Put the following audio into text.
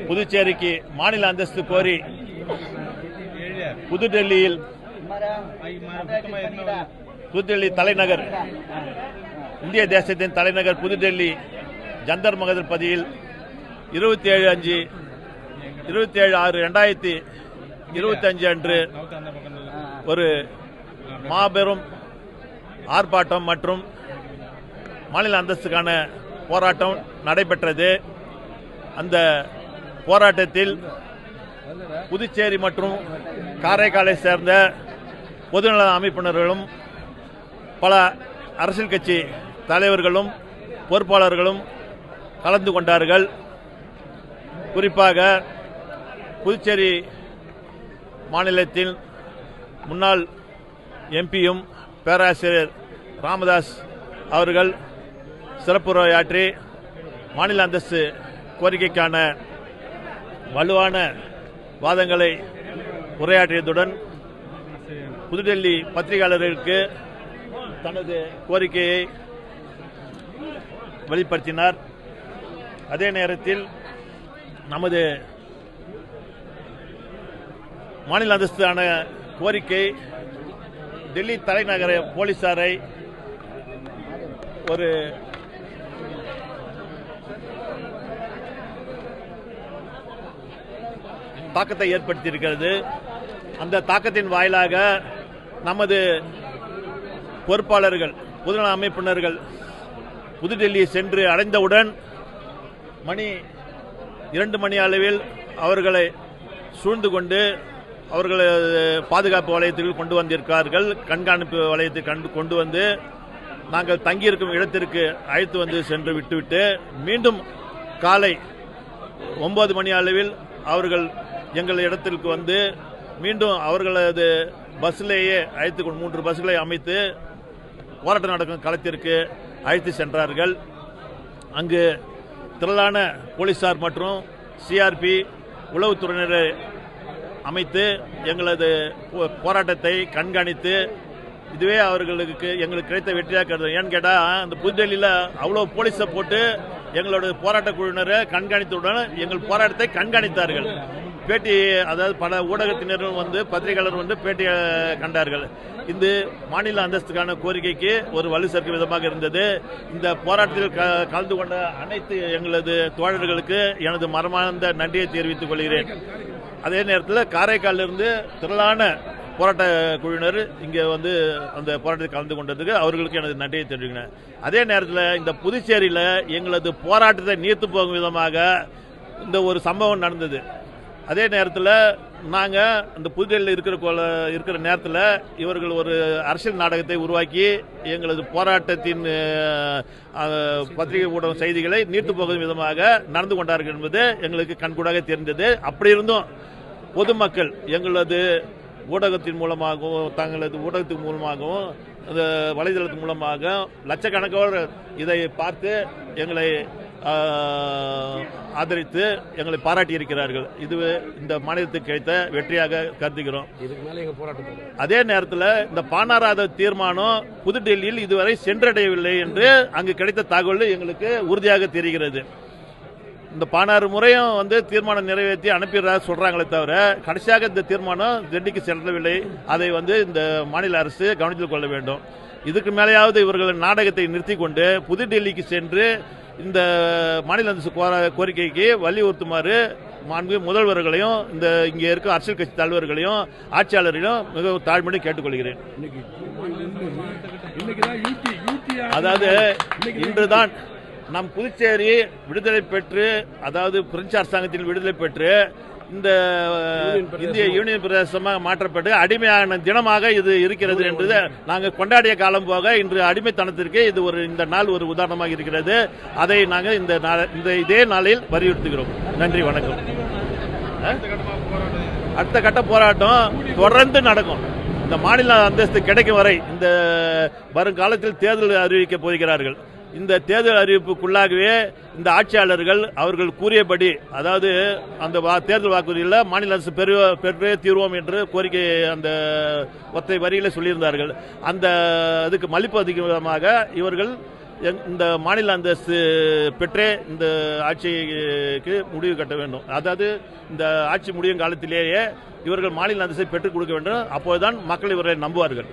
புதுச்சேரிக்கு மாநில அந்தஸ்து கோரி புதுடெல்லியில் தலைநகர் இந்திய தேசத்தின் தலைநகர் புதுடெல்லி ஜந்தர் மகதர் பதியில் 27/6/2025 அன்று ஒரு மாபெரும் ஆர்ப்பாட்டம் மற்றும் மாநில அந்தஸ்துக்கான போராட்டம் நடைபெற்றது. அந்த போராட்டத்தில் புதுச்சேரி மற்றும் காரைக்காலை சேர்ந்த பொதுநல அமைப்பினர்களும் பல அரசியல் கட்சி தலைவர்களும் பொறுப்பாளர்களும் கலந்து கொண்டார்கள். குறிப்பாக புதுச்சேரி மாநிலத்தின் முன்னாள் எம்பியும் பேராசிரியர் ராமதாஸ் அவர்கள் சிறப்புரையாற்றி மாநில அந்தஸ்து கோரிக்கைக்கான வலுவான வாதங்களை உரையாற்றியதுடன் புதுடெல்லி பத்திரிகையாளர்களுக்கு தனது கோரிக்கையை வெளிப்படுத்தினார். அதே நேரத்தில் நமது மாநில அந்தஸ்தான கோரிக்கை டெல்லி தலைநகர போலீசாரை ஒரு தாக்கத்தை ஏற்படுத்தியிருக்கிறது. அந்த தாக்கத்தின் வாயிலாக நமது பொறுப்பாளர்கள் பொதுநல அமைப்பினர்கள் புதுடெல்லியை சென்று அடைந்தவுடன் 2 மணி அளவில் அவர்களை சூழ்ந்து கொண்டு அவர்களது பாதுகாப்பு வலயத்தில் கொண்டு வந்திருக்கிறார்கள். கண்காணிப்பு வலயத்தை கொண்டு வந்து நாங்கள் தங்கியிருக்கும் இடத்திற்கு அழைத்து வந்து சென்று விட்டுவிட்டு மீண்டும் காலை 9 மணி அளவில் அவர்கள் எங்கள் இடத்திற்கு வந்து மீண்டும் அவர்களது பஸ்ஸிலேயே அழைத்து 3 பஸ்களை அமைத்து போராட்டம் நடக்கும் களத்திற்கு அழைத்து சென்றார்கள். அங்கு திரளான போலீசார் மற்றும் சிஆர்பி உளவுத்துறையினரை அமைத்து எங்களது போராட்டத்தை கண்காணித்து இதுவே எங்களுக்கு கிடைத்த வெற்றியாக கருது. ஏன்னு கேட்டால் அந்த புதுடெல்லியில் அவ்வளோ போலீஸை போட்டு எங்களோட போராட்ட குழுவினரை கண்காணித்தவுடன் எங்கள் போராட்டத்தை கண்காணித்தார்கள். பேட்டி அதாவது பல ஊடகத்தினரும் வந்து பத்திரிகையாளர் வந்து பேட்டி கண்டார்கள். இந்த மாநில அந்தஸ்துக்கான கோரிக்கைக்கு ஒரு வலு சேர்க்கும் விதமாக இருந்தது. இந்த போராட்டத்தில் கலந்து கொண்ட அனைத்து எங்களது தோழர்களுக்கு எனது மனமார்ந்த நன்றியை தெரிவித்துக் கொள்கிறேன். அதே நேரத்தில் காரைக்காலிலிருந்து திரளான போராட்ட குழுவினர் இங்கே வந்து அந்த போராட்டத்தில் கலந்து கொண்டதுக்கு அவர்களுக்கு எனது நன்றியை தெரிவிக்கிறேன். அதே நேரத்தில் இந்த புதுச்சேரியில் எங்களது போராட்டத்தை நீர்த்து போகும் விதமாக இந்த ஒரு சம்பவம் நடந்தது. அதே நேரத்தில் நாங்கள் அந்த புதுடெல்லியில் இருக்கிற நேரத்தில் இவர்கள் ஒரு அரசியல் நாடகத்தை உருவாக்கி எங்களது போராட்டத்தின் பத்திரிகை ஊடக செய்திகளை நீர்த்து போகும் விதமாக நடந்து கொண்டார்கள் என்பது எங்களுக்கு கண்கூடாக தெரிந்தது. அப்படி இருந்தும் பொதுமக்கள் எங்களது ஊடகத்தின் மூலமாகவும் தங்களது ஊடகத்தின் மூலமாகவும் அந்த வலைதளத்தின் மூலமாக லட்சக்கணக்கானோர் இதை பார்த்து எங்களை ஆதரித்து எங்களை பாராட்டியிருக்கிறார்கள். இது இந்த மாநிலத்துக்கு கிடைத்த வெற்றியாக கருதுகிறோம். அதே நேரத்தில் இந்த பானாராத தீர்மானம் புதுடெல்லியில் இதுவரை சென்றடையவில்லை என்று அங்கு கிடைத்த தகவல் எங்களுக்கு உறுதியாக தெரிகிறது. இந்த 16 முறையும் வந்து தீர்மானம் நிறைவேற்றி அனுப்பிடுறதா சொல்றாங்களே தவிர கடைசியாக இந்த தீர்மானம் டெல்லிக்கு செல்லவில்லை. அதை வந்து இந்த மாநில அரசு கவனத்தில் கொள்ள வேண்டும். இதுக்கு மேலேயாவது இவர்கள் நாடகத்தை நிறுத்தி கொண்டு புதுடெல்லிக்கு சென்று இந்த மாநில அந்தஸ்து கோரிக்கைக்கு வலியுறுத்துமாறு மாண்பு முதல்வர்களையும் இந்த இங்கே இருக்க அரசியல் கட்சி தலைவர்களையும் ஆட்சியாளர்களையும் மிகவும் தாழ்மையை கேட்டுக்கொள்கிறேன். அதாவது இன்றுதான் நம் புதுச்சேரி விடுதலை பெற்று, அதாவது பிரெஞ்சு அரசாங்கத்தில் விடுதலை பெற்று இந்த இந்திய யூனியன் பிரதேசமாக மாற்றப்பட்டு அடிமையான தினமாக இது இருக்கிறது என்று நாங்கள் கொண்டாடிய காலம் போக இன்று அடிமைத்தனத்திற்கு இது இந்த நாள் ஒரு உதாரணமாக இருக்கிறது. அதை நாங்கள் இதே நாளில் வலியுறுத்துகிறோம். நன்றி, வணக்கம். அடுத்த கட்ட போராட்டம் தொடர்ந்து நடக்கும். இந்த மாநில அந்தஸ்து கிடைக்கும் வரை இந்த வருங்காலத்தில் தேர்தல் அறிவிக்க போகிறார்கள். இந்த தேர்தல் அறிவிப்புக்குள்ளாகவே இந்த ஆட்சியாளர்கள் அவர்கள் கூறியபடி, அதாவது அந்த தேர்தல் வாக்குறுதியில் மாநில அரசு பெற்றே தீர்வோம் என்று கோரிக்கை அந்த ஒற்றை வரியில சொல்லியிருந்தார்கள். அந்த அதுக்கு மதிப்பு அதிகமாக இவர்கள் இந்த மாநில அந்தஸ்து பெற்றே இந்த ஆட்சிக்கு முடிவு கட்ட வேண்டும். அதாவது இந்த ஆட்சி முடியும் காலத்திலேயே இவர்கள் மாநில அந்தஸ்தை பெற்றுக் கொடுக்க வேண்டும். அப்போதுதான் மக்கள் இவர்களை நம்புவார்கள்.